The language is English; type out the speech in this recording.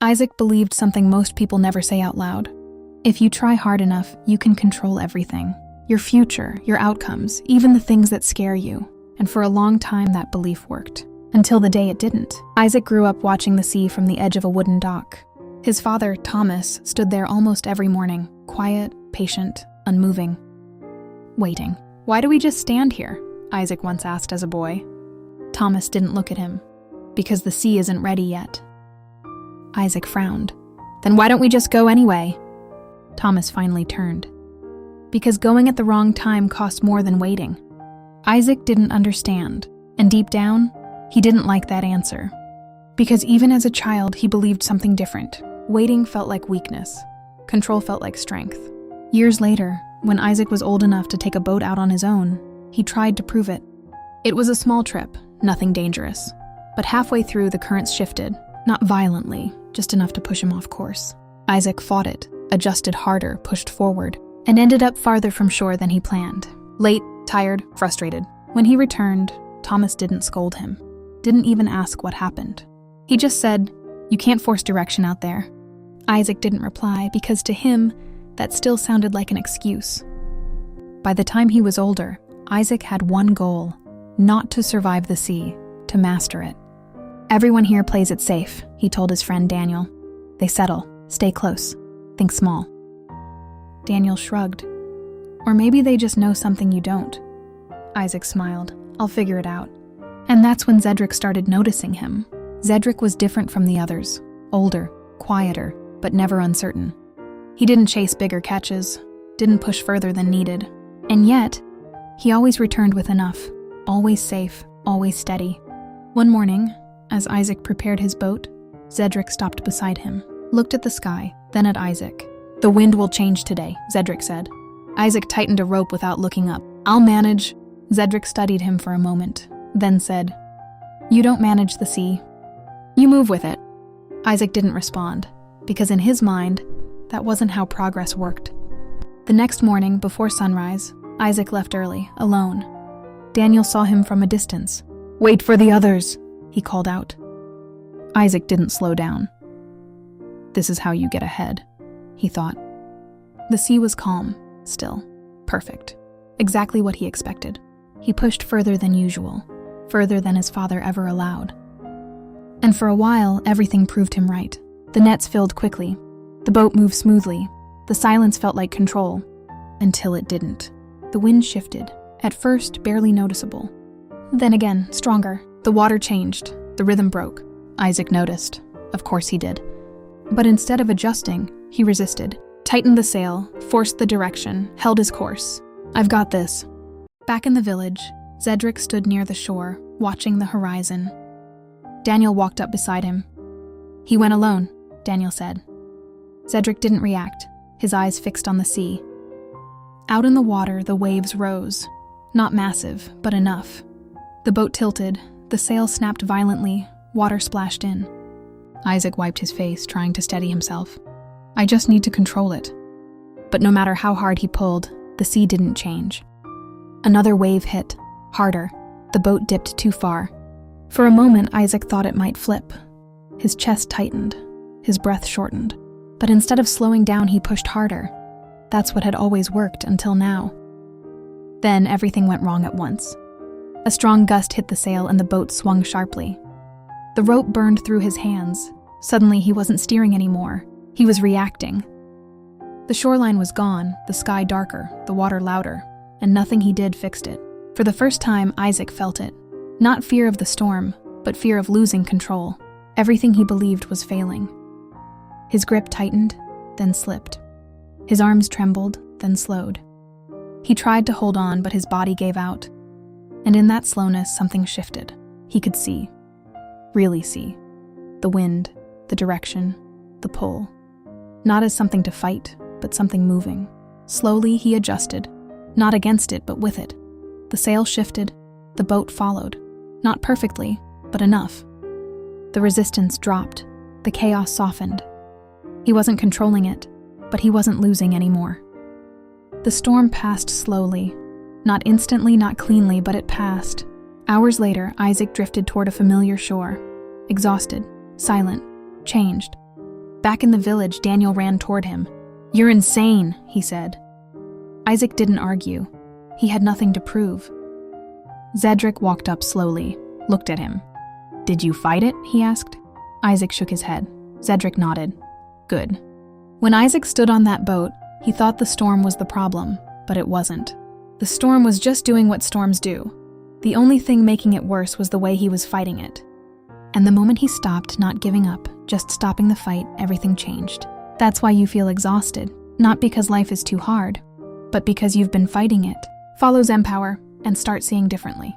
Isaac believed something most people never say out loud. If you try hard enough, you can control everything. Your future, your outcomes, even the things that scare you. And for a long time, that belief worked. Until the day it didn't. Isaac grew up watching the sea from the edge of a wooden dock. His father, Thomas, stood there almost every morning, quiet, patient, unmoving. Waiting. "Why do we just stand here?" Isaac once asked as a boy. Thomas didn't look at him. "Because the sea isn't ready yet." Isaac frowned. "Then why don't we just go anyway?" Thomas finally turned. "Because going at the wrong time costs more than waiting." Isaac didn't understand, and deep down, he didn't like that answer. Because even as a child, he believed something different. Waiting felt like weakness. Control felt like strength. Years later, when Isaac was old enough to take a boat out on his own, he tried to prove it. It was a small trip, nothing dangerous. But halfway through, the currents shifted, not violently, just enough to push him off course. Isaac fought it, adjusted harder, pushed forward, and ended up farther from shore than he planned. Late, tired, frustrated. When he returned, Thomas didn't scold him, didn't even ask what happened. He just said, "You can't force direction out there." Isaac didn't reply because to him, that still sounded like an excuse. By the time he was older, Isaac had one goal: not to survive the sea, to master it. "Everyone here plays it safe," he told his friend Daniel. "They settle, stay close, think small." Daniel shrugged. "Or maybe they just know something you don't." Isaac smiled. "I'll figure it out." And that's when Zedric started noticing him. Zedric was different from the others, older, quieter, but never uncertain. He didn't chase bigger catches, didn't push further than needed. And yet, he always returned with enough, always safe, always steady. One morning, as Isaac prepared his boat, Zedric stopped beside him, looked at the sky, then at Isaac. "The wind will change today," Zedric said. Isaac tightened a rope without looking up. "I'll manage." Zedric studied him for a moment, then said, "You don't manage the sea. You move with it." Isaac didn't respond, because in his mind, that wasn't how progress worked. The next morning, before sunrise, Isaac left early, alone. Daniel saw him from a distance. "Wait for the others," he called out. Isaac didn't slow down. "This is how you get ahead," he thought. The sea was calm, still, perfect, exactly what he expected. He pushed further than usual, further than his father ever allowed. And for a while, everything proved him right. The nets filled quickly. The boat moved smoothly. The silence felt like control. Until it didn't. The wind shifted, at first barely noticeable. Then again, stronger. The water changed. The rhythm broke. Isaac noticed. Of course he did. But instead of adjusting, he resisted. Tightened the sail, forced the direction, held his course. "I've got this." Back in the village, Zedric stood near the shore, watching the horizon. Daniel walked up beside him. "He went alone," Daniel said. Zedric didn't react, his eyes fixed on the sea. Out in the water, the waves rose. Not massive, but enough. The boat tilted, the sail snapped violently, water splashed in. Isaac wiped his face, trying to steady himself. "I just need to control it." But no matter how hard he pulled, the sea didn't change. Another wave hit, harder. The boat dipped too far. For a moment, Isaac thought it might flip. His chest tightened, his breath shortened. But instead of slowing down, he pushed harder. That's what had always worked until now. Then everything went wrong at once. A strong gust hit the sail and the boat swung sharply. The rope burned through his hands. Suddenly, he wasn't steering anymore. He was reacting. The shoreline was gone, the sky darker, the water louder, and nothing he did fixed it. For the first time, Isaac felt it. Not fear of the storm, but fear of losing control. Everything he believed was failing. His grip tightened, then slipped. His arms trembled, then slowed. He tried to hold on, but his body gave out. And in that slowness, something shifted. He could see. Really see. The wind, the direction, the pull. Not as something to fight, but something moving. Slowly, he adjusted. Not against it, but with it. The sail shifted. The boat followed. Not perfectly, but enough. The resistance dropped. The chaos softened. He wasn't controlling it, but he wasn't losing anymore. The storm passed slowly. Not instantly, not cleanly, but it passed. Hours later, Isaac drifted toward a familiar shore. Exhausted, silent, changed. Back in the village, Daniel ran toward him. "You're insane," he said. Isaac didn't argue. He had nothing to prove. Zedric walked up slowly, looked at him. "Did you fight it?" he asked. Isaac shook his head. Zedric nodded. "Good." When Isaac stood on that boat, he thought the storm was the problem, but it wasn't. The storm was just doing what storms do. The only thing making it worse was the way he was fighting it. And the moment he stopped, not giving up, just stopping the fight, everything changed. That's why you feel exhausted, not because life is too hard, but because you've been fighting it. Follow Zempower and start seeing differently.